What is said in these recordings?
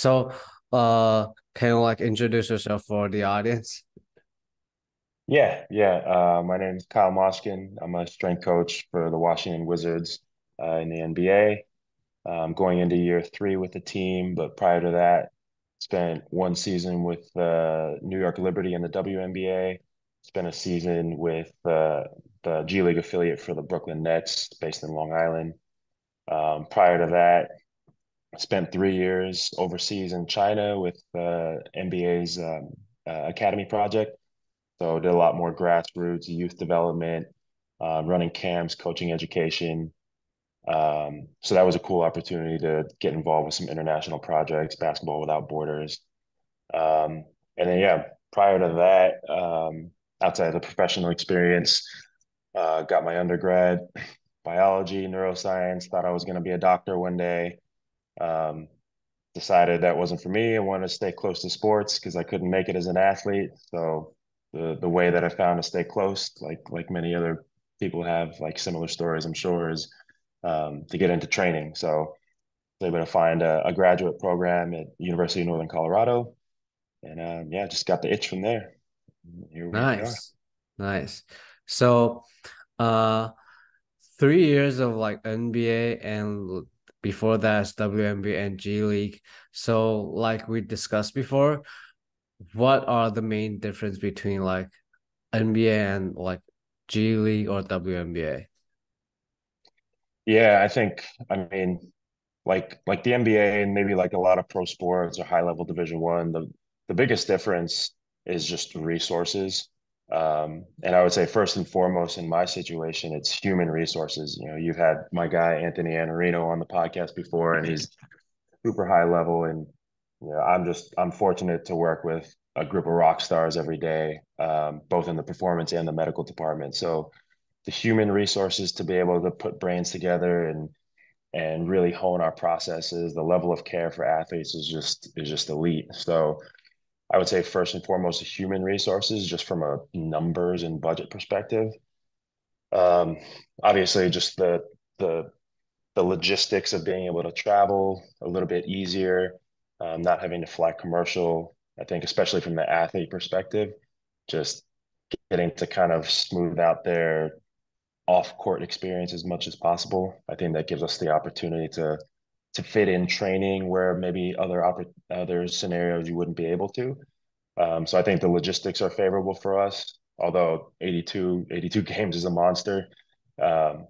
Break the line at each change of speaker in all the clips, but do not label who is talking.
So, can you like introduce yourself for the audience?
Yeah. My name is Kyle Moschkin. I'm a strength coach for the Washington Wizards in the NBA. I'm going into year three with the team, but prior to that, spent one season with New York Liberty in the WNBA. Spent a season with the G League affiliate for the Brooklyn Nets, based in Long Island. Prior to that, I spent 3 years overseas in China with NBA's academy project. So did a lot more grassroots youth development, running camps, coaching education. So that was a cool opportunity to get involved with some international projects, Basketball Without Borders. And then, yeah, prior to that, outside of the professional experience, got my undergrad biology, neuroscience, thought I was going to be a doctor one day. Um, Decided that wasn't for me. I wanted to stay close to sports because I couldn't make it as an athlete. So the way that I found to stay close, like many other people have like similar stories, I'm sure, is to get into training. So I was able to find a graduate program at University of Northern Colorado, and yeah, just got the itch from there. Here we are.
Nice, nice. So, uh, 3 years of like NBA and before that's WNBA and G League. So, like we discussed before, what are the main difference between like NBA and like G League or WNBA?
Yeah, I mean, like the NBA and maybe like a lot of pro sports or high level Division One, the biggest difference is just resources. And I would say first and foremost in my situation, it's human resources. You know, you've had my guy Anthony Anarino on the podcast before, and he's super high level. And you know, I'm fortunate to work with a group of rock stars every day, both in the performance and the medical department. So the human resources to be able to put brains together and really hone our processes. The level of care for athletes is just elite. So I would say first and foremost, the human resources, just from a numbers and budget perspective. Um, Obviously, just the the logistics of being able to travel a little bit easier, not having to fly commercial. I think, especially from the athlete perspective, just getting to kind of smooth out their off-court experience as much as possible. I think that gives us the opportunity to fit in training where maybe other scenarios you wouldn't be able to. So I think the logistics are favorable for us, although 82 games is a monster. Um,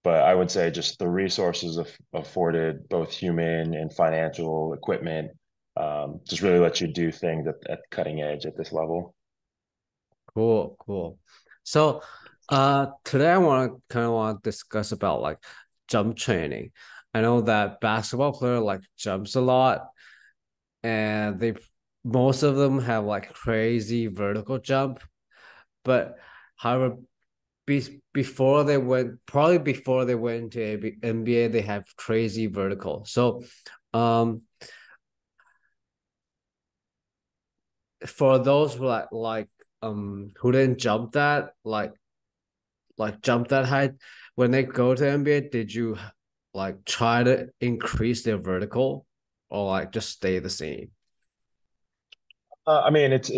but I would say just the resources afforded, both human and financial equipment, just really let you do things at cutting edge at this level.
Cool, cool. So, today I want to discuss about like jump training. I know that basketball player like jumps a lot, and they most of them have like crazy vertical jump. But however, before they went to NBA, they have crazy vertical. So, um, for those who who didn't jump that jump that height when they go to NBA, did you like try to increase their vertical or like just stay the same?
I mean, it's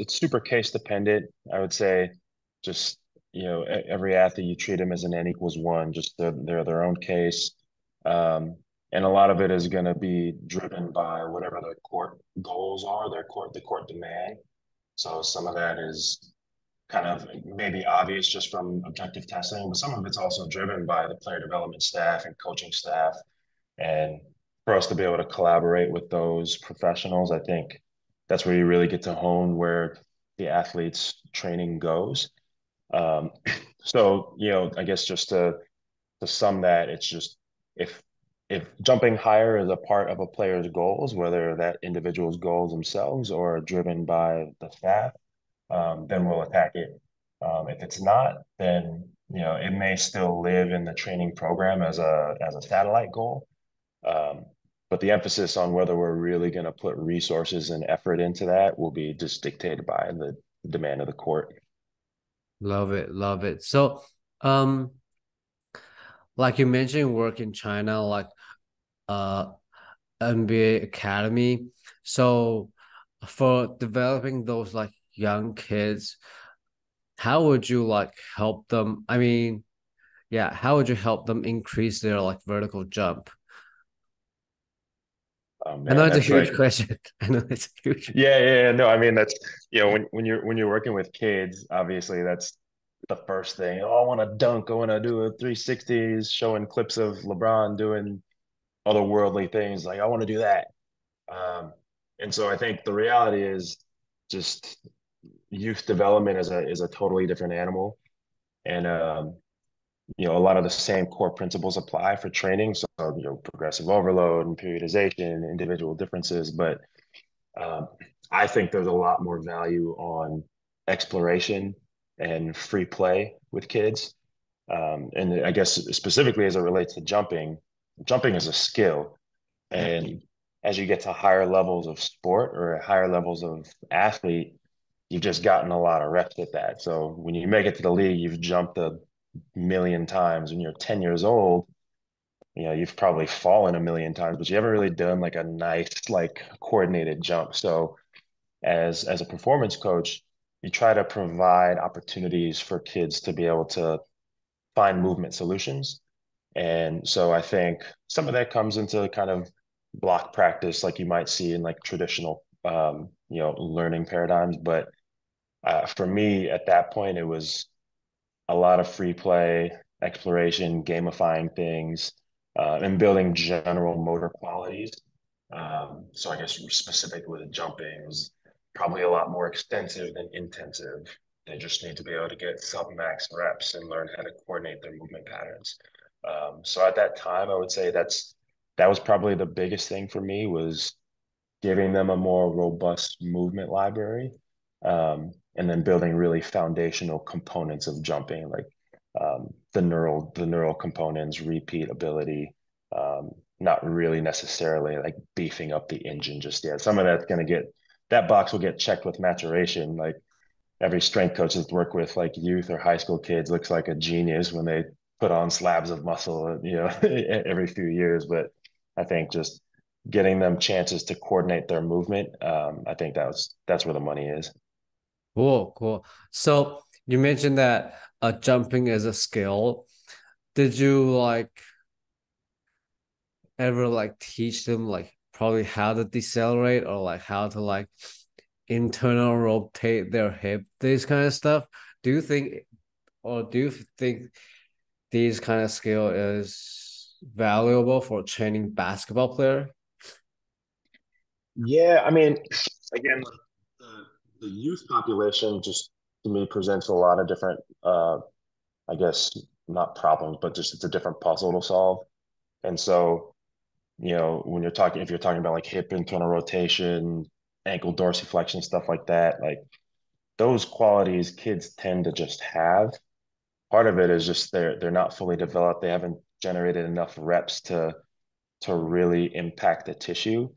super case dependent. I would say, just every athlete you treat them as an n equals one. Just they're their own case, and a lot of it is going to be driven by whatever their court goals are, the court demand. So some of that is kind of maybe obvious just from objective testing, but some of it's also driven by the player development staff and coaching staff. And for us to be able to collaborate with those professionals, I think that's where you really get to hone where the athlete's training goes. Um, so, I guess just to sum that, it's just if if jumping higher is a part of a player's goals, whether that individual's goals themselves or driven by the staff, then we'll attack it. If it's not, then it may still live in the training program as a satellite goal. Um, but the emphasis on whether we're really going to put resources and effort into that will be just dictated by the demand of the court.
Love it, love it. So, um, like you mentioned, work in China, uh, NBA academy. So for developing those like young kids, how would you like help them? I mean, yeah, how would you help them increase their like vertical jump?
Oh
I know
man,
it's a
that's
huge
like
question. I know it's a huge.
yeah. No, I mean that's when you're working with kids, obviously that's the first thing. Oh, I want to dunk. I want to do a 360s, showing clips of LeBron doing otherworldly things. Like I want to do that. Um, and so I think the reality is just youth development is a totally different animal. And a lot of the same core principles apply for training. So, progressive overload and periodization, individual differences. But um, I think there's a lot more value on exploration and free play with kids. And I guess specifically as it relates to jumping, jumping is a skill. And as you get to higher levels of sport or higher levels of athlete, you've just gotten a lot of reps at that. So when you make it to the league, you've jumped a million times. When you're 10 years old, you've probably fallen a million times, but you haven't really done like a nice, like coordinated jump. So as a performance coach, you try to provide opportunities for kids to be able to find movement solutions. And so I think some of that comes into kind of block practice, like you might see in like traditional, learning paradigms. But for me, at that point, it was a lot of free play, exploration, gamifying things, and building general motor qualities. So I guess specifically with jumping was probably a lot more extensive than intensive. They just need to be able to get sub-max reps and learn how to coordinate their movement patterns. So at that time, I would say that was probably the biggest thing for me was giving them a more robust movement library, and then building really foundational components of jumping, like the neural components, repeatability, not really necessarily like beefing up the engine just yet. Some of that's going to get that box will get checked with maturation. Like every strength coach that's worked with like youth or high school kids looks like a genius when they put on slabs of muscle, every few years. But I think just getting them chances to coordinate their movement, I think that's where the money is.
Cool, cool. So you mentioned that jumping is a skill. Did you like ever like teach them like probably how to decelerate or like how to like internal rotate their hip, this kind of stuff? Do you think do you think these kind of skill is valuable for training basketball player?
Yeah, I mean, again, the youth population just to me presents a lot of different, I guess, not problems, but just it's a different puzzle to solve. And so, when if you're talking about like hip internal rotation, ankle dorsiflexion, stuff like that, like those qualities kids tend to just have. Part of it is just they're not fully developed. They haven't generated enough reps to really impact the tissue.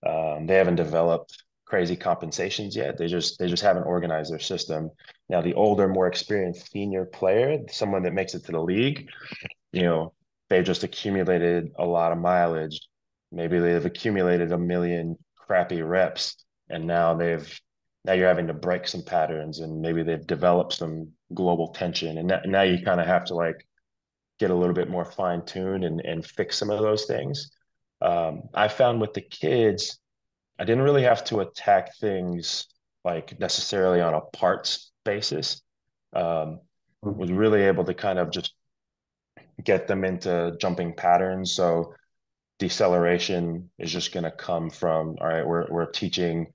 They haven't developed crazy compensations yet. They just haven't organized their system. Now, the older, more experienced senior player, someone that makes it to the league, you know, they've just accumulated a lot of mileage. Maybe they've accumulated a million crappy reps, and now you're having to break some patterns, and maybe they've developed some global tension, and now you kind of have to like get a little bit more fine tuned and fix some of those things. I found with the kids, I didn't really have to attack things like necessarily on a parts basis. Um, was really able to kind of just get them into jumping patterns. So deceleration is just going to come from, all right, we're teaching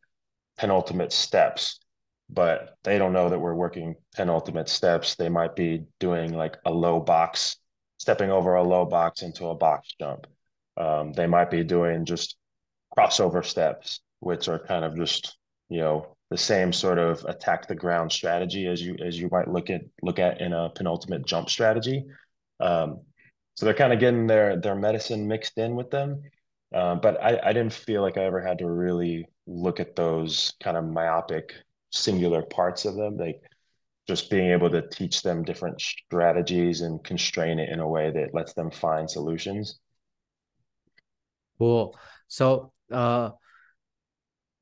penultimate steps, but they don't know that we're working penultimate steps. They might be doing like a low box, stepping over a low box into a box jump. They might be doing just crossover steps, which are kind of just, the same sort of attack the ground strategy as you might look at in a penultimate jump strategy. Um, so they're kind of getting their medicine mixed in with them. But I didn't feel like I ever had to really look at those kind of myopic singular parts of them. Like just being able to teach them different strategies and constrain it in a way that lets them find solutions.
Cool. So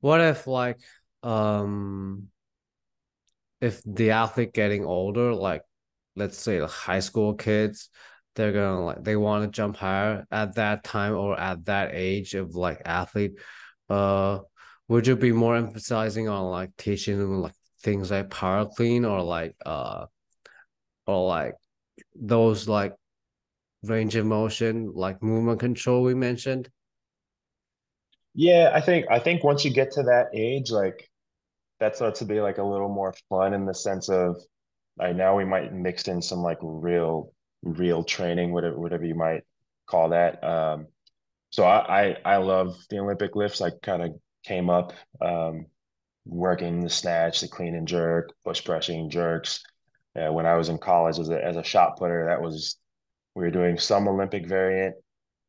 what if like um if the athlete getting older, like let's say the high school kids, they're gonna like they want to jump higher at that time or at that age of like athlete, uh would you be more emphasizing on like teaching them like things like power clean or like those like range of motion, like movement control we mentioned?
Yeah, I think once you get to that age, like that starts to be like a little more fun in the sense of like now we might mix in some like real training, whatever you might call that. So I love the Olympic lifts. I kind of came up working the snatch, the clean and jerk, push pressing jerks. When I was in college as a shot putter, that was we were doing some Olympic variant,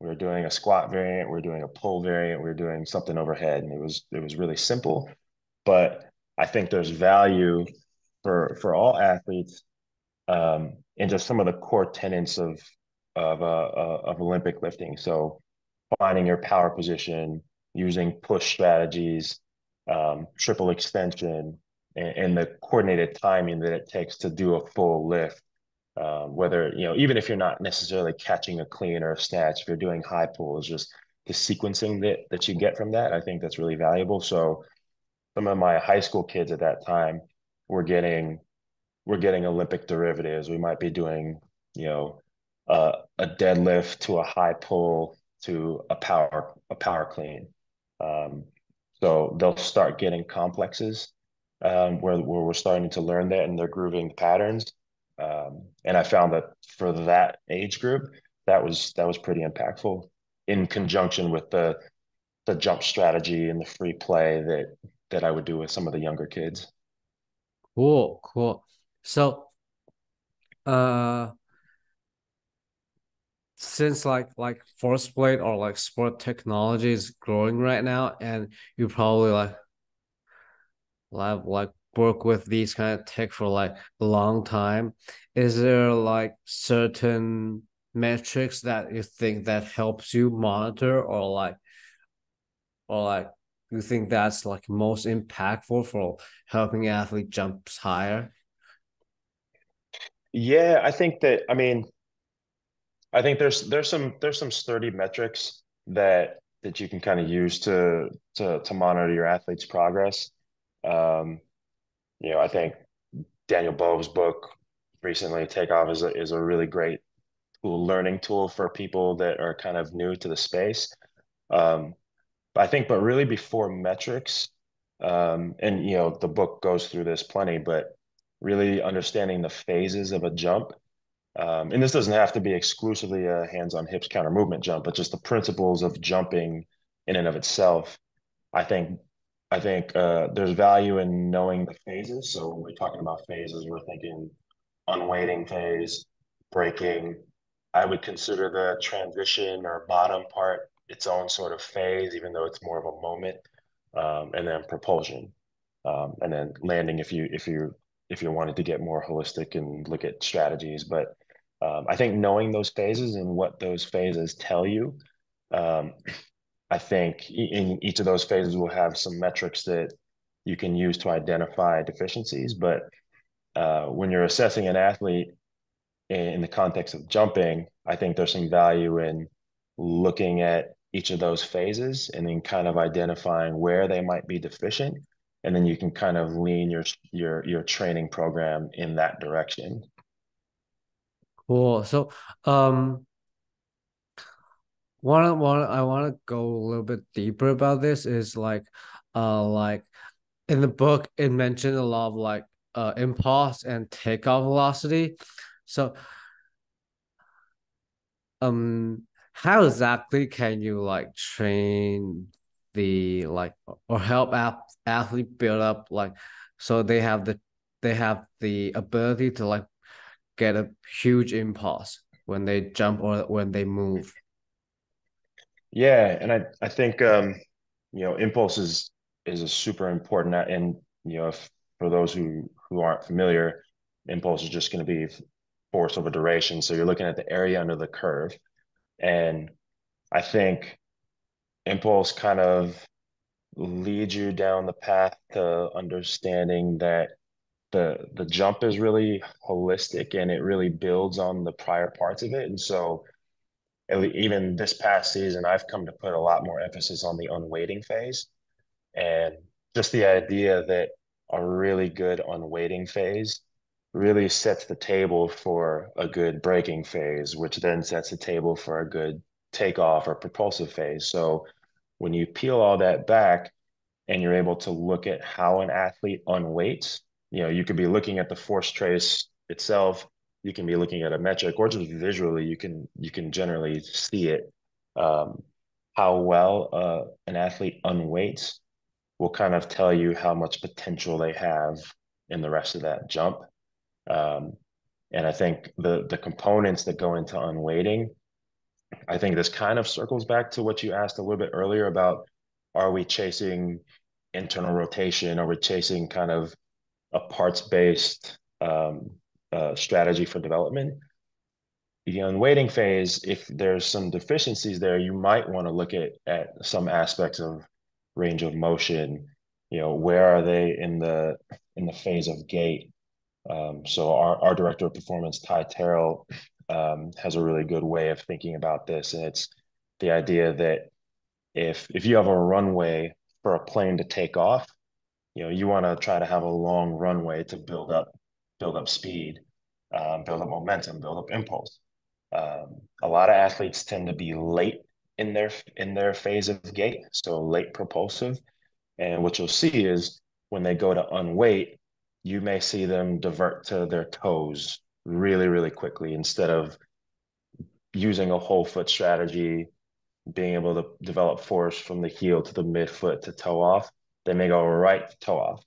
we were doing a squat variant, we were doing a pull variant, we were doing something overhead, and it was really simple. But I think there's value for all athletes in just some of the core tenets of Olympic lifting. So finding your power position, using push strategies, triple extension, and the coordinated timing that it takes to do a full lift. Whether, even if you're not necessarily catching a clean or a snatch, if you're doing high pulls, just the sequencing that you get from that, I think that's really valuable. So some of my high school kids at that time were getting we're getting Olympic derivatives. We might be doing, you know, a deadlift to a high pull to a power clean. Um, so they'll start getting complexes where we're starting to learn that and they're grooving patterns. And I found that for that age group, that was pretty impactful in conjunction with the jump strategy and the free play that I would do with some of the younger kids.
Cool, cool. So uh since like force plate or like sport technology is growing right now and you probably like work with these kind of tech for like a long time, is there like certain metrics that you think that helps you monitor or like you think that's like most impactful for helping athlete jumps higher?
Yeah, I think there's some sturdy metrics that you can kind of use to monitor your athlete's progress. Um, I think Daniel Bove's book recently, Takeoff, is a really great learning tool for people that are kind of new to the space. Um, but really before metrics, and the book goes through this plenty, but really understanding the phases of a jump. And this doesn't have to be exclusively a hands-on hips counter movement jump, but just the principles of jumping in and of itself. I think I think there's value in knowing the phases. So when we're talking about phases, we're thinking unweighting phase, braking. I would consider the transition or bottom part its own sort of phase, even though it's more of a moment. And then propulsion, and then landing if you wanted to get more holistic and look at strategies. But I think knowing those phases and what those phases tell you, um, I think in each of those phases will have some metrics that you can use to identify deficiencies. But when you're assessing an athlete in the context of jumping, I think there's some value in looking at each of those phases and then kind of identifying where they might be deficient. And then you can kind of lean your training program in that direction.
Cool. So one I want to go a little bit deeper about this is like in the book it mentioned a lot of like impulse and takeoff velocity. So how exactly can you like train the like or help athlete build up like so they have the ability to like get a huge impulse when they jump or when they move?
Yeah, and I think impulse is a super important, and if for those who aren't familiar, impulse is just going to be force over duration. So you're looking at the area under the curve, and I think impulse kind of leads you down the path to understanding that the jump is really holistic and it really builds on the prior parts of it. And so even this past season, I've come to put a lot more emphasis on the unweighting phase and just the idea that a really good unweighting phase really sets the table for a good braking phase, which then sets the table for a good takeoff or propulsive phase. So when you peel all that back and you're able to look at how an athlete unweights, you could be looking at the force trace itself, you can be looking at a metric, or just visually, you can generally see it. How well an athlete unweights will kind of tell you how much potential they have in the rest of that jump. Um, and I think the components that go into unweighting, I think this kind of circles back to what you asked a little bit earlier about, are we chasing internal rotation? Are we chasing kind of a parts-based strategy for development? The unweighting phase, if there's some deficiencies there, you might want to look at some aspects of range of motion. Where are they in the phase of gait? So our director of performance, Ty Terrell, has a really good way of thinking about this, and it's the idea that if you have a runway for a plane to take off, you want to try to have a long runway to build up speed, build up momentum, build up impulse. A lot of athletes tend to be late in their phase of gait, so late propulsive. And what you'll see is when they go to unweight, you may see them divert to their toes really, really quickly instead of using a whole foot strategy, being able to develop force from the heel to the midfoot to toe off. They may go right to toe off.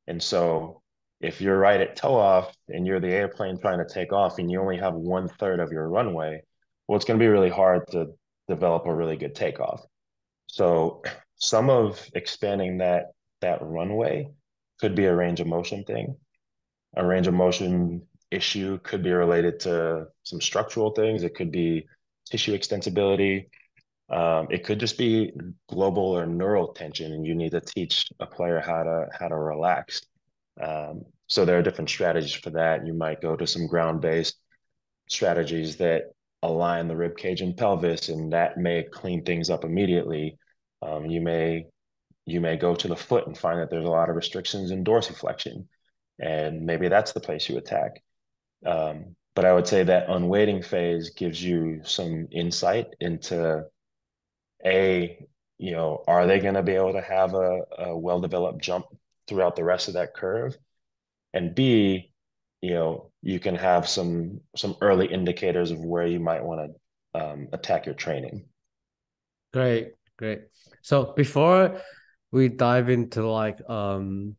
And so if you're right at toe off and you're the airplane trying to take off and you only have 1/3 of your runway, well, it's going to be really hard to develop a really good takeoff. So some of expanding that runway could be a range of motion thing. A range of motion issue could be related to some structural things. It could be tissue extensibility. It could just be global or neural tension, and you need to teach a player how to relax. So there are different strategies for that. You might go to some ground-based strategies that align the rib cage and pelvis, and that may clean things up immediately. You may go to the foot and find that there's a lot of restrictions in dorsiflexion, and maybe that's the place you attack. But I would say that unweighting phase gives you some insight into are they going to be able to have a well-developed jump throughout the rest of that curve? And B, you can have some early indicators of where you might want to attack your training.
Great, great. So before we dive into like the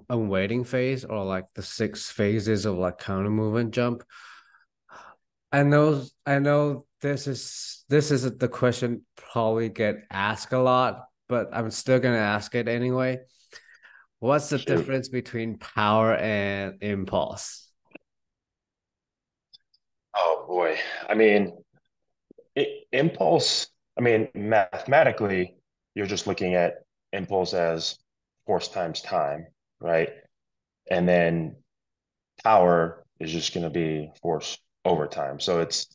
unweighting phase or like the 6 phases of like counter movement jump, I know this is the question probably get asked a lot, but I'm still gonna ask it anyway. What's the
Shoot.
difference between power and impulse?
Oh boy. I mean, impulse, I mean, mathematically, you're just looking at impulse as force times time, right? And then power is just going to be force over time. So it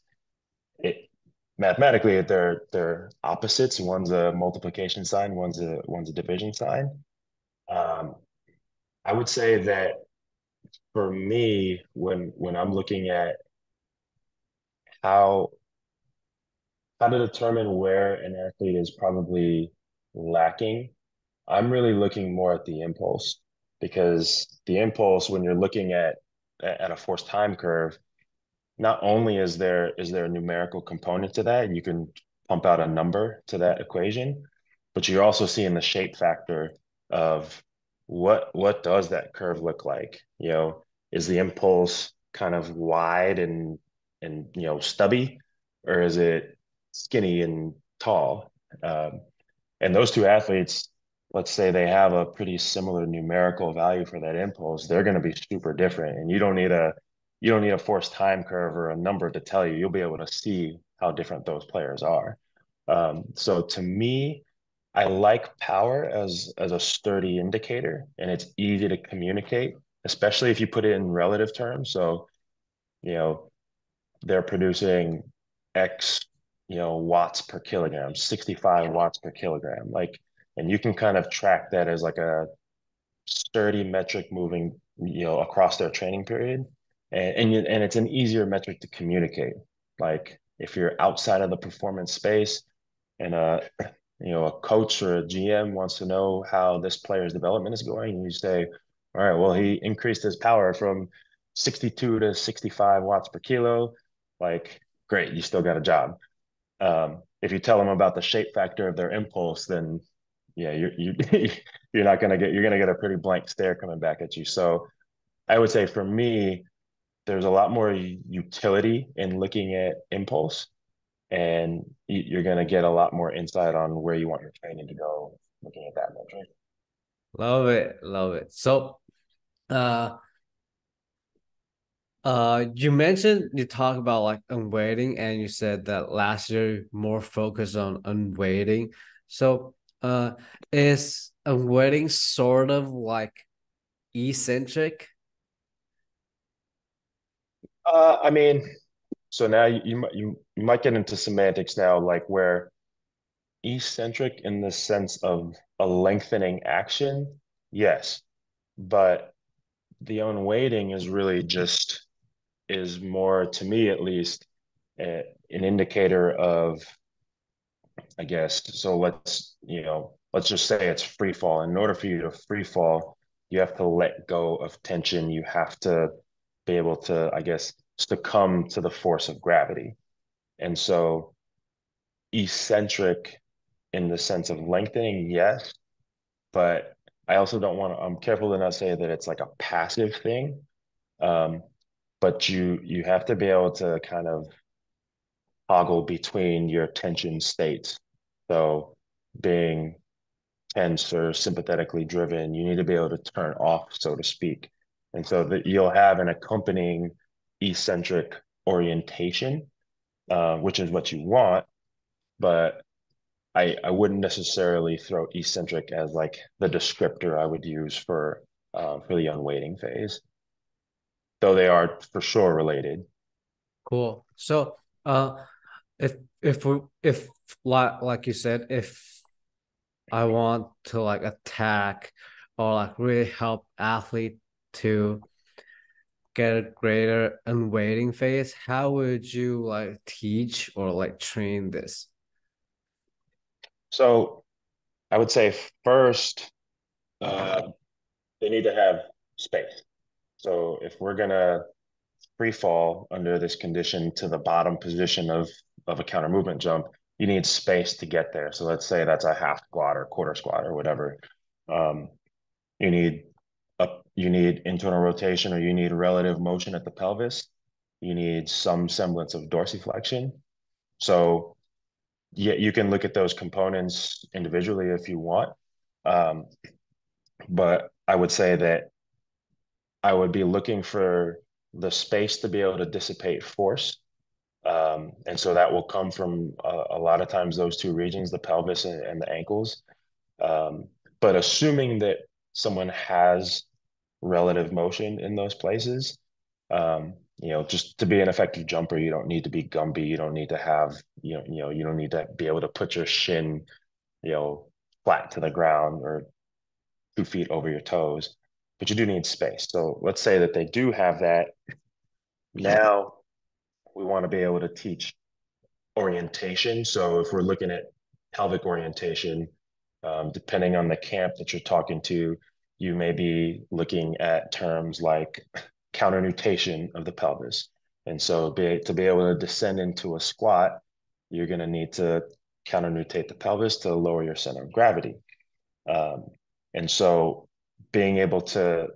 mathematically they're opposites. One's a multiplication sign, one's a division sign. Um, I would say that for me, when I'm looking at how how to determine where an athlete is probably lacking, I'm really looking more at the impulse, because the impulse, when you're looking at a forced time curve, not only is there a numerical component to that, you can pump out a number to that equation, but you're also seeing the shape factor of what does that curve look like? Is the impulse kind of wide and stubby, or is it skinny and tall? And those two athletes, let's say they have a pretty similar numerical value for that impulse, they're going to be super different. And you don't need a forced time curve or a number to tell you. You'll be able to see how different those players are. So to me, I like power as a sturdy indicator, and it's easy to communicate, especially if you put it in relative terms. So, you know, they're producing X, watts per kilogram, 65 watts per kilogram. Like, and you can kind of track that as like a sturdy metric moving, across their training period. And it's an easier metric to communicate. Like if you're outside of the performance space and a coach or a GM wants to know how this player's development is going, and you say, all right, well, he increased his power from 62 to 65 watts per kilo. Like, great, you still got a job. If you tell them about the shape factor of their impulse, then yeah, you're not gonna get you're gonna get a pretty blank stare coming back at you. So I would say for me, there's a lot more utility in looking at impulse, and you're gonna get a lot more insight on where you want your training to go looking at that metric.
Love it, love it. So, uh, you mentioned you talk about like unweighting, and you said that last year more focused on unweighting. So, is unweighting sort of like eccentric?
I mean, so now you might get into semantics now, like where eccentric in the sense of a lengthening action, yes, but the unweighting is really just is more to me at least an indicator of, I guess. So let's just say it's free fall. In order for you to free fall, you have to let go of tension. You have to be able to, I guess, succumb to the force of gravity. And so eccentric in the sense of lengthening, yes, but I also don't want to, I'm careful to not say that it's like a passive thing. Um, but you have to be able to kind of toggle between your tension states. So being tense or sympathetically driven, you need to be able to turn off, so to speak. And so that you'll have an accompanying eccentric orientation, which is what you want, but I wouldn't necessarily throw eccentric as like the descriptor I would use for the unweighting phase, though they are for sure related.
Cool. So, if like you said, if I want to like attack or like really help athlete to get a greater unweighting phase, how would you like teach or like train this?
So I would say first, uh, they need to have space. So if we're gonna free fall under this condition to the bottom position of a counter movement jump, you need space to get there. So let's say that's a half squat or quarter squat or whatever. Um, you need you need internal rotation or you need relative motion at the pelvis. You need some semblance of dorsiflexion. So yeah, you can look at those components individually if you want. Um, but I would say that I would be looking for the space to be able to dissipate force. And so that will come from a lot of times those two regions, the pelvis and the ankles. But assuming that someone has relative motion in those places, just to be an effective jumper, you don't need to be Gumby. You don't need to have, you don't need to be able to put your shin, you know, flat to the ground or 2 feet over your toes, but you do need space. So let's say that they do have that. Now we want to be able to teach orientation. So if we're looking at pelvic orientation, depending on the camp that you're talking to, you may be looking at terms like counternutation of the pelvis. And so to be able to descend into a squat, you're going to need to counternutate the pelvis to lower your center of gravity. Um, and so being able to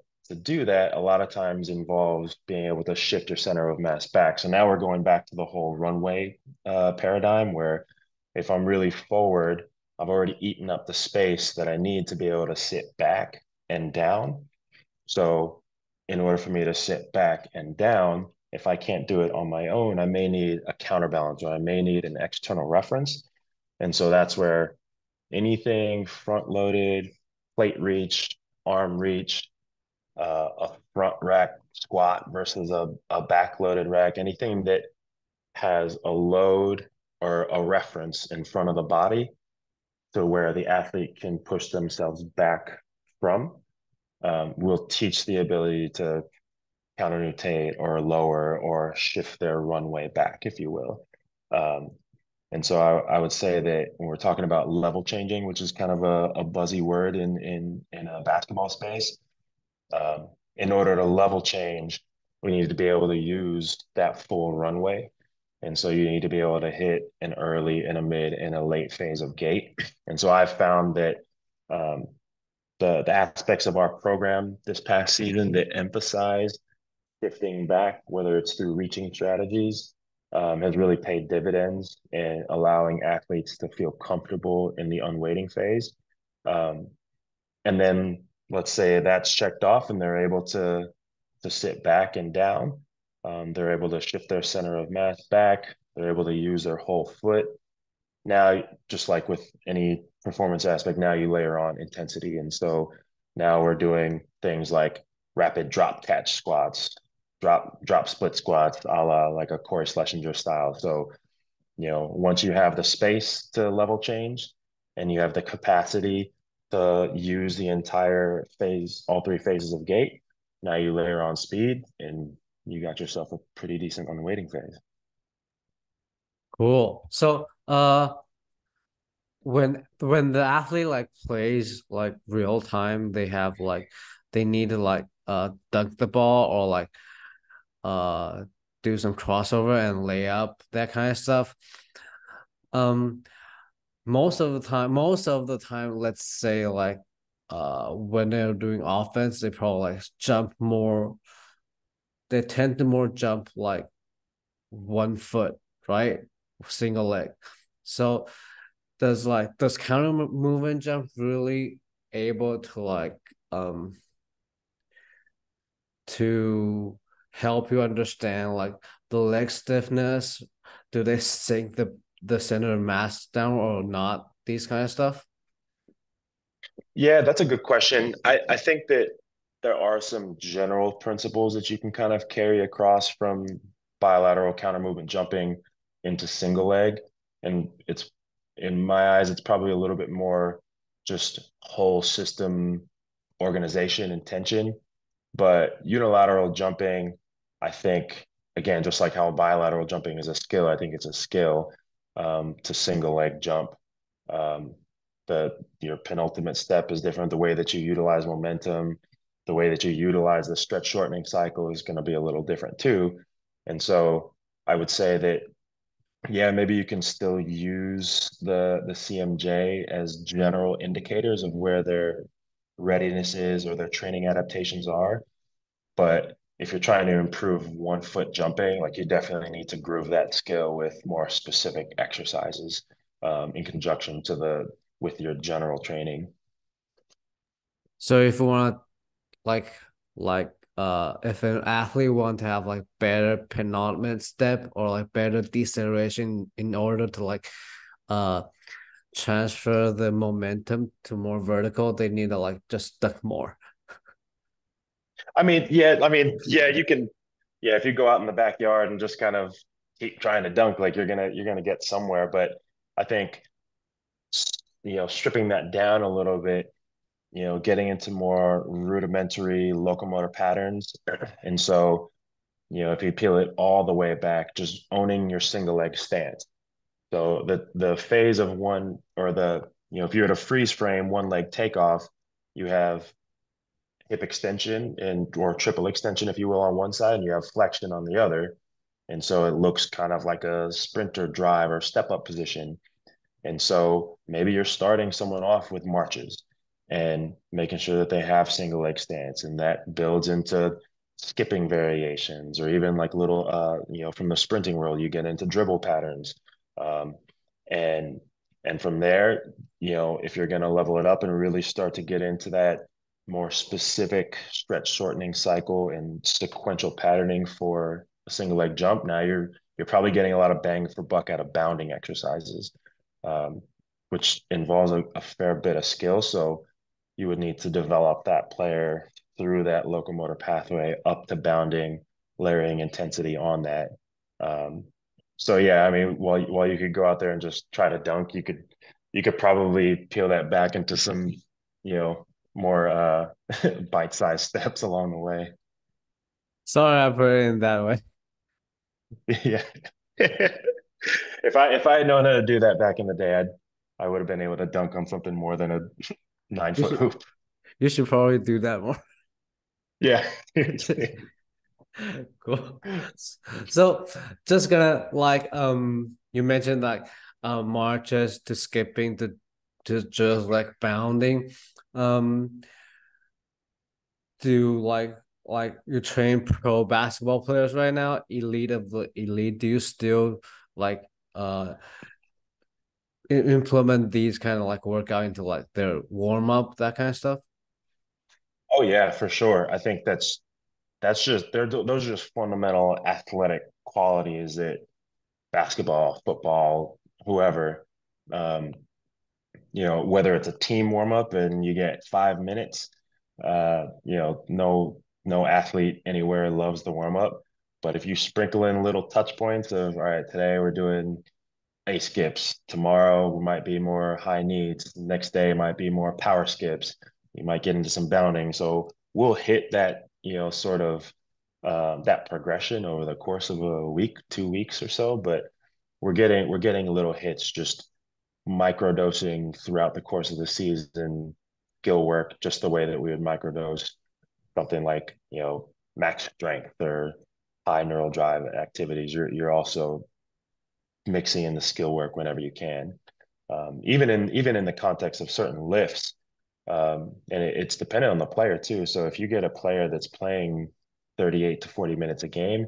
do that a lot of times involves being able to shift your center of mass back. So now we're going back to the whole runway paradigm where if I'm really forward, I've already eaten up the space that I need to be able to sit back and down. So in order for me to sit back and down, if I can't do it on my own, I may need a counterbalance or I may need an external reference. And so that's where anything front loaded, plate reach, arm reach, a front rack squat versus a back loaded rack, anything that has a load or a reference in front of the body to where the athlete can push themselves back from, will teach the ability to counter rotate or lower or shift their runway back, if you will. Um, and so I would say that when we're talking about level changing, which is kind of a buzzy word in a basketball space, in order to level change, we need to be able to use that full runway. And so you need to be able to hit an early and a mid and a late phase of gait. And so I've found that um, the aspects of our program this past season that emphasize shifting back, whether it's through reaching strategies, has really paid dividends in allowing athletes to feel comfortable in the unweighting phase. Um, and then let's say that's checked off and they're able to sit back and down. They're able to shift their center of mass back. They're able to use their whole foot. Now, just like with any performance aspect, now you layer on intensity. And so now we're doing things like rapid drop catch squats, drop split squats, a la like a Corey Schlesinger style. So, once you have the space to level change and you have the capacity to use the entire phase, all three phases of gait, now you layer on speed and you got yourself a pretty decent unweighting phase.
Cool. So, when the athlete like plays like real time, they need to like dunk the ball or like uh do some crossover and lay up that kind of stuff. Um, most of the time, let's say like when they're doing offense, they probably like jump more. They tend to more jump like 1 foot, right? Single leg. So does counter movement jump really able to like um to help you understand like the leg stiffness? Do they sink the center of mass down or not? These kind of stuff.
Yeah, that's a good question. I think that there are some general principles that you can kind of carry across from bilateral counter movement jumping into single leg. And it's, in my eyes, it's probably a little bit more just whole system organization and tension. But unilateral jumping, I think, again, just like how bilateral jumping is a skill, I think it's a skill to single leg jump. Um, your penultimate step is different. The way that you utilize momentum, the way that you utilize the stretch shortening cycle is going to be a little different too. And so I would say that, yeah, maybe you can still use the CMJ as general indicators of where their readiness is or their training adaptations are. But if you're trying to improve 1 foot jumping, like you definitely need to groove that skill with more specific exercises in conjunction to the with your general training.
So if you want to like if an athlete want to have like better penultimate step or like better deceleration in order to like uh transfer the momentum to more vertical, they need to like just stuck more.
I mean, yeah, you can, yeah, if you go out in the backyard and just kind of keep trying to dunk, like you're gonna get somewhere. But I think stripping that down a little bit, getting into more rudimentary locomotor patterns. And so, if you peel it all the way back, just owning your single leg stance. So the phase of one or if you're at a freeze frame, one leg takeoff, you have hip extension and or triple extension, if you will, on one side, and you have flexion on the other. And so it looks kind of like a sprinter drive or step up position. And so maybe you're starting someone off with marches and making sure that they have single leg stance, and that builds into skipping variations or even like little from the sprinting world you get into dribble patterns. Um, and from there, if you're going to level it up and really start to get into that more specific stretch shortening cycle and sequential patterning for a single leg jump, now you're probably getting a lot of bang for buck out of bounding exercises. which involves a fair bit of skill. So you would need to develop that player through that locomotor pathway up to bounding, layering intensity on that. Um, so yeah, I mean, while you could go out there and just try to dunk, you could probably peel that back into some, more bite-sized steps along the way.
Sorry, I put it in that way.
Yeah. If I had known how to do that back in the day, I would have been able to dunk on something more than a nine
You
foot
should
hoop.
you should probably do that more.
Yeah.
Cool. So just gonna like you mentioned like marches to skipping to just like bounding. Um do like you train pro basketball players right now, elite of the elite. Do you still like uh implement these kind of like workout into like their warm up, that kind of stuff?
Oh yeah, for sure. I think that's just those are just fundamental athletic qualities that basketball, football, whoever, um, whether it's a team warm up and you get 5 minutes, no athlete anywhere loves the warm up. But if you sprinkle in little touch points of, all right, today we're doing A skips, tomorrow we might be more high needs, next day might be more power skips. You might get into some bounding. So we'll hit that, sort of that progression over the course of a week, 2 weeks or so. But we're getting little hits, just microdosing throughout the course of the season, skill work, just the way that we would microdose something like, max strength or high neural drive activities. You're also mixing in the skill work whenever you can. Even in the context of certain lifts, and it's dependent on the player too. So if you get a player that's playing 38 to 40 minutes a game,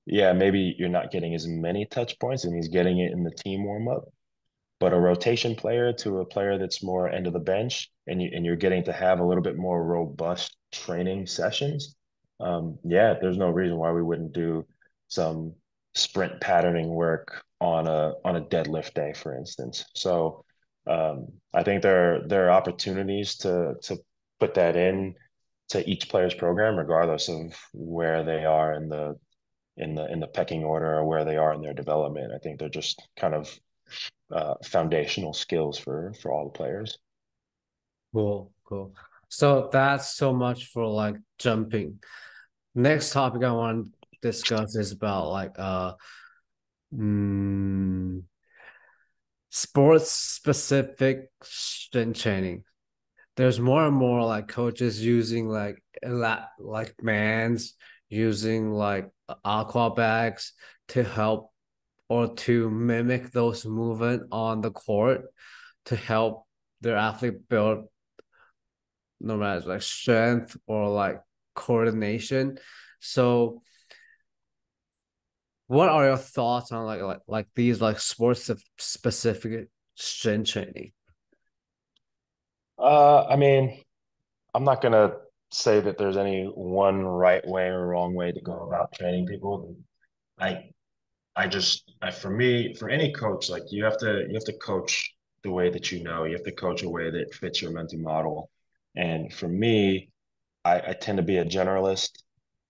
yeah, maybe you're not getting as many touch points and he's getting it in the team warm up. But a rotation player to a player that's more end of the bench, and you're getting to have a little bit more robust training sessions. Yeah, there's no reason why we wouldn't do some sprint patterning work on a deadlift day, for instance. So I think there are opportunities to put that in to each player's program, regardless of where they are in the pecking order or where they are in their development. I think they're just kind of foundational skills for all the players.
Cool, cool. So that's so much for like jumping. Next topic I want to discuss is about like mm, sports specific strength training. There's more and more like coaches using like like bands, using like aqua bags to help or to mimic those movement on the court to help their athlete build no matter like strength or like coordination. So what are your thoughts on like these like sports specific strength training?
I mean, I'm not gonna say that there's any one right way or wrong way to go about training people. I for me, for any coach, like you have to coach the way that you know. You have to coach a way that fits your mental model. And for me, I tend to be a generalist,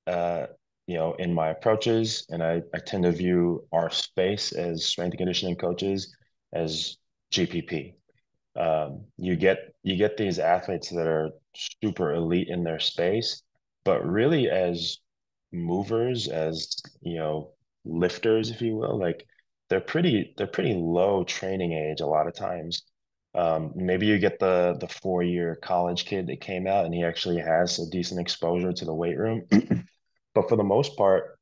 uh, in my approaches, and I tend to view our space as strength and conditioning coaches as GPP. You get these athletes that are super elite in their space, but really as movers, as lifters, if you will, like they're pretty low training age a lot of times. Maybe you get the 4 year college kid that came out and he actually has a decent exposure to the weight room. But for the most part,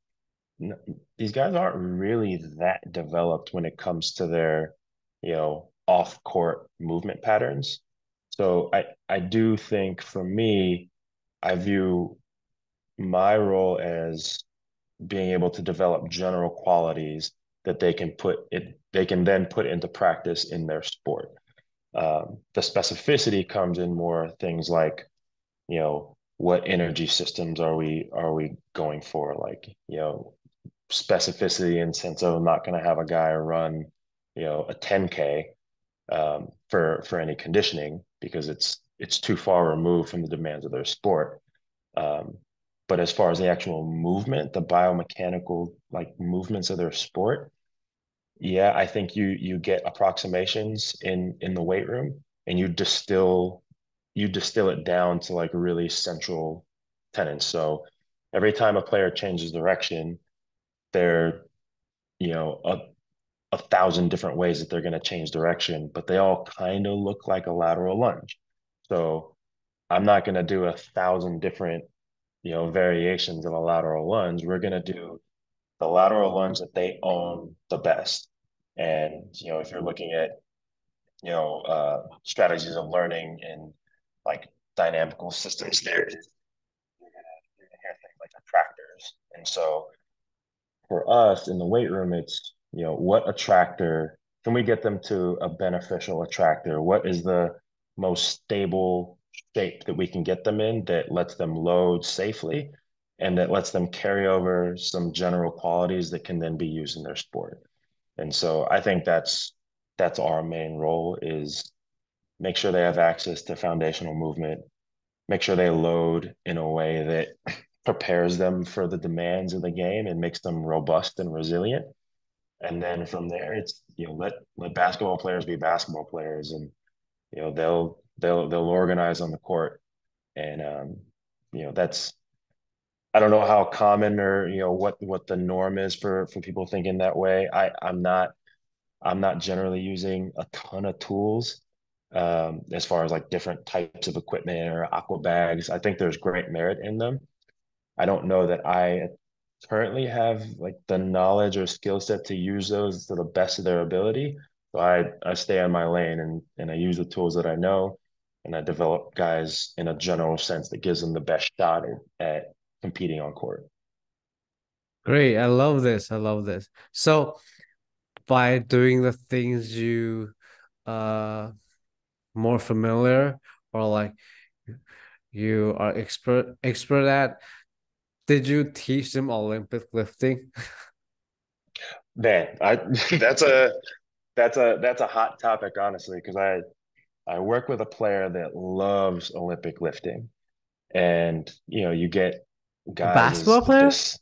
these guys aren't really that developed when it comes to their, off court movement patterns. So I do think for me, I view my role as being able to develop general qualities that they can then put into practice in their sport. The specificity comes in more things like, what energy systems are we going for? Like, specificity in sense of I'm not going to have a guy run, a 10K. for any conditioning because it's too far removed from the demands of their sport. But as far as the actual movement, the biomechanical like movements of their sport, yeah, I think you get approximations in the weight room and you distill it down to like really central tenets. So every time a player changes direction, there you know a thousand different ways that they're going to change direction, but they all kind of look like a lateral lunge. So I'm not going to do a thousand different variations of a lateral lunge. We're going to do the lateral lunge that they own the best. And if you're looking at strategies of learning and like dynamical systems theory, you're gonna hear things like attractors. And so for us in the weight room, it's what attractor can we get them to a beneficial attractor? What is the most stable shape that we can get them in that lets them load safely and that lets them carry over some general qualities that can then be used in their sport. And so I think that's our main role is make sure they have access to foundational movement, make sure they load in a way that prepares them for the demands of the game and makes them robust and resilient. And then from there, it's let basketball players be basketball players, and they'll organize on the court. And that's I don't know how common or what the norm is for people thinking that way. I'm not generally using a ton of tools as far as like different types of equipment or aqua bags. I think there's great merit in them. I don't know that I currently have like the knowledge or skill set to use those to the best of their ability. So I stay on my lane and I use the tools that I know and I develop guys in a general sense that gives them the best shot at competing on court.
Great. I love this. I love this. So by doing the things you uh more familiar or like you are expert at, did you teach them Olympic lifting?
Man, I that's a hot topic honestly because I work with a player that loves Olympic lifting and you get
A
guys
basketball
as
player?
this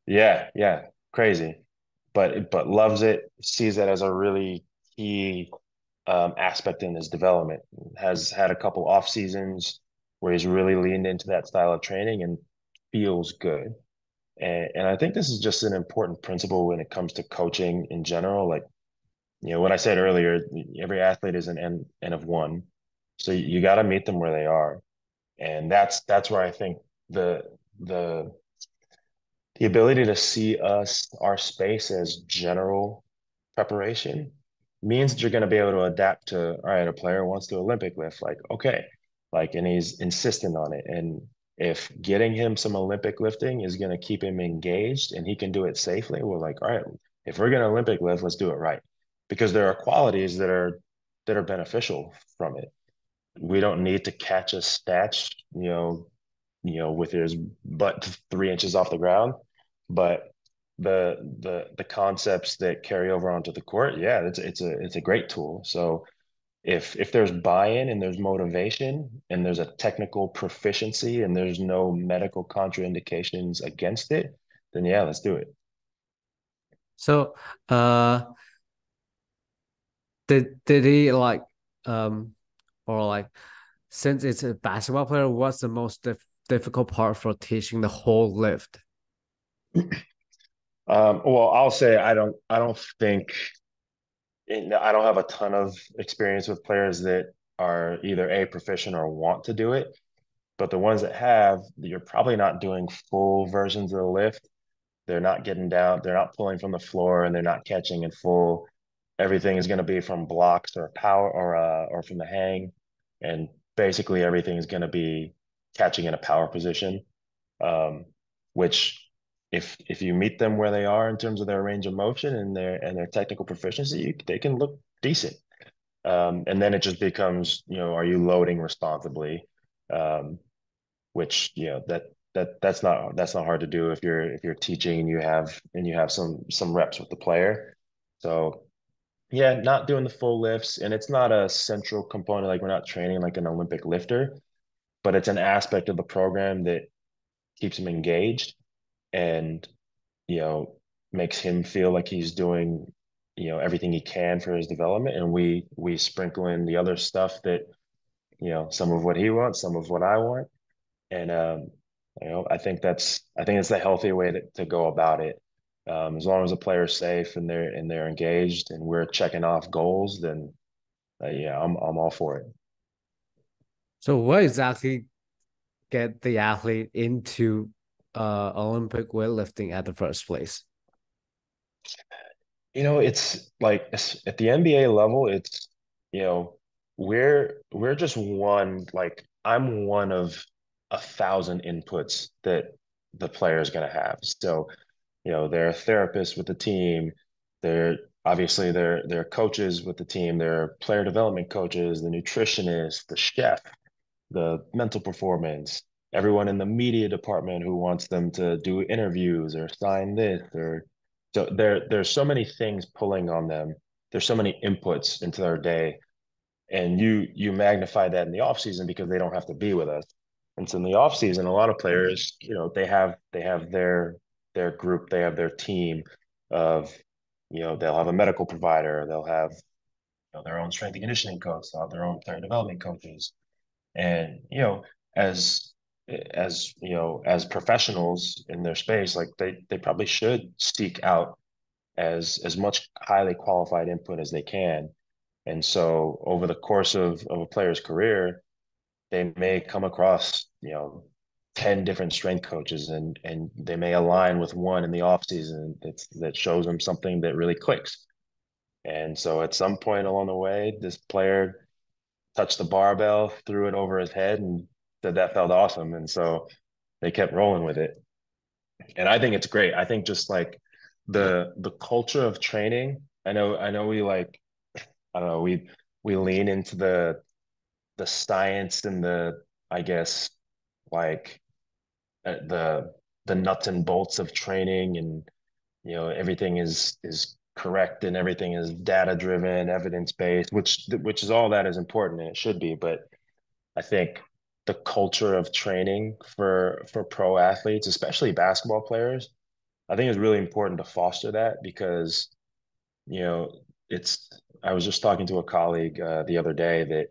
yeah crazy but loves it, sees it as a really key aspect in his development. Has had a couple off seasons where he's really leaned into that style of training and feels good. And I think this is just an important principle when it comes to coaching in general. Like, what I said earlier, every athlete is an N of one. So you got to meet them where they are. And that's where I think the the the ability to see our space as general preparation means that you're going to be able to adapt to, all right, a player wants to Olympic lift, like, okay, like, and he's insistent on it. And if getting him some Olympic lifting is going to keep him engaged and he can do it safely, we're like, all right, if we're going to Olympic lift, let's do it right. Because there are qualities that are beneficial from it. We don't need to catch a snatch, with his butt 3 inches off the ground. But the concepts that carry over onto the court, yeah, it's a great tool. So if there's buy-in and there's motivation and there's a technical proficiency and there's no medical contraindications against it, then yeah, let's do it.
So, did he like um or like since it's a basketball player, what's the most difficult part for teaching the whole lift?
Well, I'll say I don't think I don't have a ton of experience with players that are either a proficient or want to do it. But the ones that have, you're probably not doing full versions of the lift. They're not getting down, they're not pulling from the floor, and they're not catching in full. Everything is going to be from blocks or power or from the hang, and basically everything is going to be catching in a power position. Um, which if you meet them where they are in terms of their range of motion and their technical proficiency, they can look decent. And then it just becomes, are you loading responsibly? Um, which that's not hard to do if you're teaching and you have some reps with the player. So yeah, not doing the full lifts, and it's not a central component. Like we're not training like an Olympic lifter, but it's an aspect of the program that keeps him engaged and, you know, makes him feel like he's doing, everything he can for his development. And we sprinkle in the other stuff that, some of what he wants, some of what I want. And I think it's the healthy way to go about it. As long as the player's safe and they're engaged and we're checking off goals, then yeah, I'm all for it.
So what exactly get the athlete into Olympic weightlifting at the first place?
It's like at the NBA level, it's, you know, we're just one, like I'm one of 1,000 inputs that the player is going to have. So, they're therapists with the team. They're obviously they're coaches with the team. They're player development coaches, the nutritionist, the chef, the mental performance, everyone in the media department who wants them to do interviews or sign this or so there's so many things pulling on them. There's so many inputs into their day. And you magnify that in the off season because they don't have to be with us. And so in the off season, a lot of players, they have their group, they have their team of, they'll have a medical provider, they'll have their own strength and conditioning coach, they'll have their own player development coaches. And as as professionals in their space, like they probably should seek out as much highly qualified input as they can. And so over the course of a player's career, they may come across 10 different strength coaches, and they may align with one in the off season that shows them something that really clicks. And so at some point along the way, this player touched the barbell, threw it over his head, and said that felt awesome. And so they kept rolling with it. And I think it's great. I think just like the culture of training, I know we like, I don't know, we lean into the science and I guess like the nuts and bolts of training, and everything is correct and everything is data driven, evidence based, which is all that is important and it should be. But I think the culture of training for pro athletes, especially basketball players, I think is really important to foster that because, you know, it's, I was just talking to a colleague the other day that,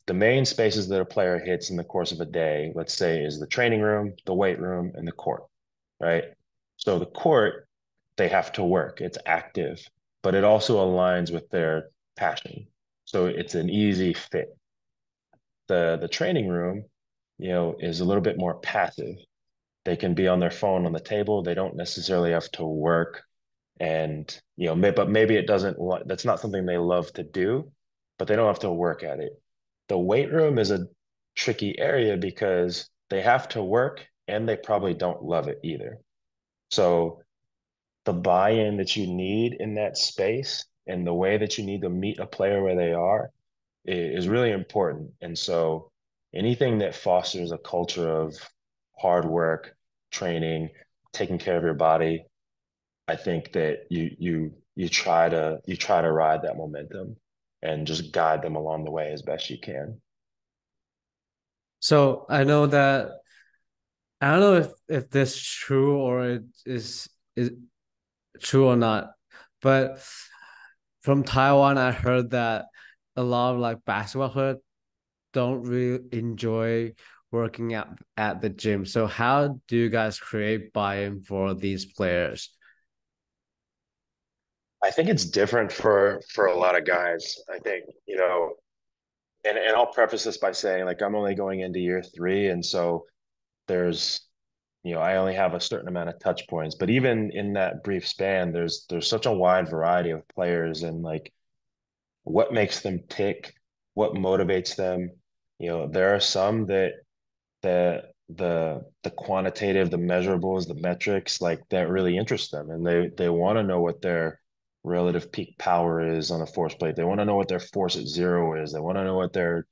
the main spaces that a player hits in the course of a day, let's say, is the training room, the weight room, and the court, right? So the court, they have to work, it's active, but it also aligns with their passion. So it's an easy fit. The training room, is a little bit more passive. They can be on their phone on the table. They don't necessarily have to work. And, but maybe it doesn't, that's not something they love to do, but they don't have to work at it. The weight room is a tricky area because they have to work and they probably don't love it either. So the buy-in that you need in that space and the way that you need to meet a player where they are is really important. And so anything that fosters a culture of hard work, training, taking care of your body, I think that you try to ride that momentum and just guide them along the way as best you can.
So I don't know if this is true or it is true or not, but from Taiwan, I heard that a lot of like basketball players don't really enjoy working out at the gym. So how do you guys create buy-in for these players?
I think it's different for a lot of guys. I think, and I'll preface this by saying like I'm only going into year three, and so there's I only have a certain amount of touch points. But even in that brief span, there's such a wide variety of players and like what makes them tick, what motivates them. There are some that the quantitative, the measurables, the metrics, like that really interest them, and they want to know what their relative peak power is on a force plate. They want to know what their force at zero is. They want to know what their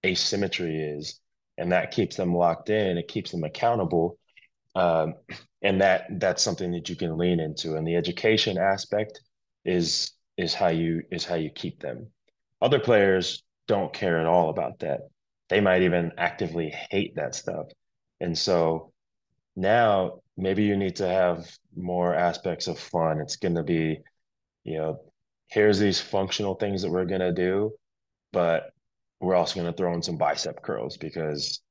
asymmetry is, and that keeps them locked in. It keeps them accountable, and that's something that you can lean into. And the education aspect is is how you keep them. Other players don't care at all about that. They might even actively hate that stuff. And so now maybe you need to have more aspects of fun. It's going to be, you know, here's these functional things that we're going to do, but we're also going to throw in some bicep curls because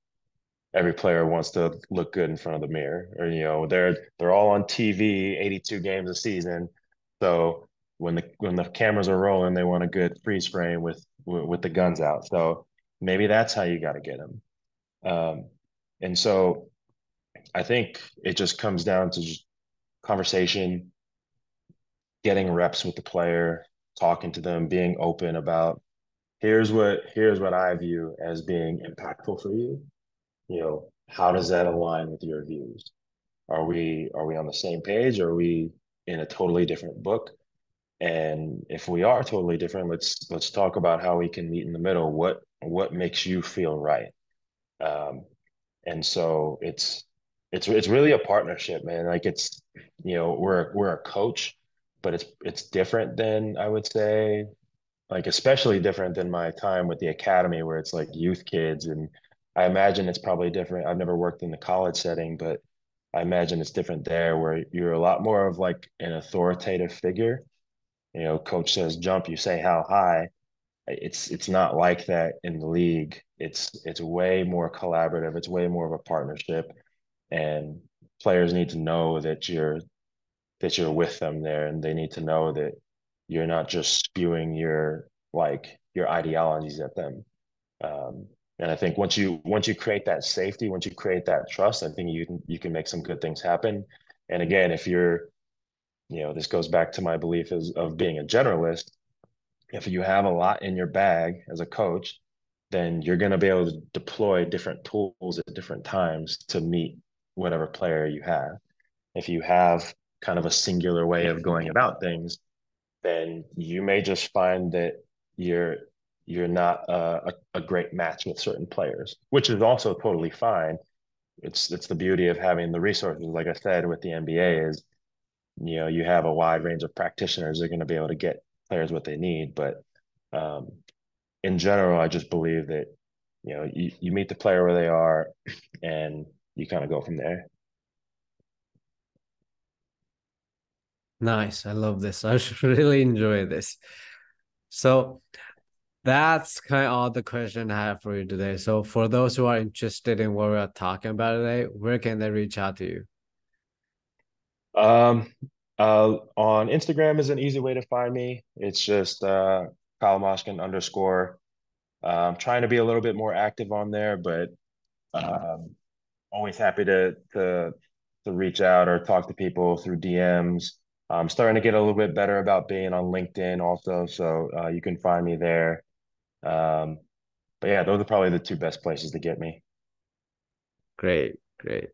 every player wants to look good in front of the mirror, or they're all on TV 82 games a season. So when the cameras are rolling, they want a good freeze frame with the guns out. So maybe that's how you got to get them. And so I think it just comes down to just conversation, getting reps with the player, talking to them, being open about here's what I view as being impactful for you. How does that align with your views? Are we on the same page? Or are we in a totally different book? And if we are totally different, let's talk about how we can meet in the middle. What makes you feel right? Um, and so it's really a partnership, man. Like we're a coach, but it's different than I would say, like especially different than my time with the academy where it's like youth kids. And I imagine it's probably different. I've never worked in the college setting, but I imagine it's different there where you're a lot more of like an authoritative figure. Coach says jump, you say how high. It's not like that in the league. It's way more collaborative. It's way more of a partnership, and players need to know that you're with them there, and they need to know that you're not just spewing your ideologies at them. And I think once you create that safety, once you create that trust, I think you can make some good things happen. And again, if this goes back to my belief of being a generalist. If you have a lot in your bag as a coach, then you're going to be able to deploy different tools at different times to meet whatever player you have. If you have kind of a singular way of going about things, then you may just find that you're you're not a great match with certain players, which is also totally fine. It's the beauty of having the resources. Like I said, with the NBA is, you have a wide range of practitioners that are going to be able to get players what they need. But um, in general, I just believe that, you meet the player where they are and you kind of go from there.
Nice. I love this. I should really enjoy this. So that's kind of all the question I have for you today. So for those who are interested in what we're talking about today, where can they reach out to you?
Um, on Instagram is an easy way to find me. It's just Kyle Moschkin underscore. I'm trying to be a little bit more active on there, but um, always happy to reach out or talk to people through DMs. I'm starting to get a little bit better about being on LinkedIn also, so you can find me there. Um, but yeah, those are probably the two best places to get me.
Great, great.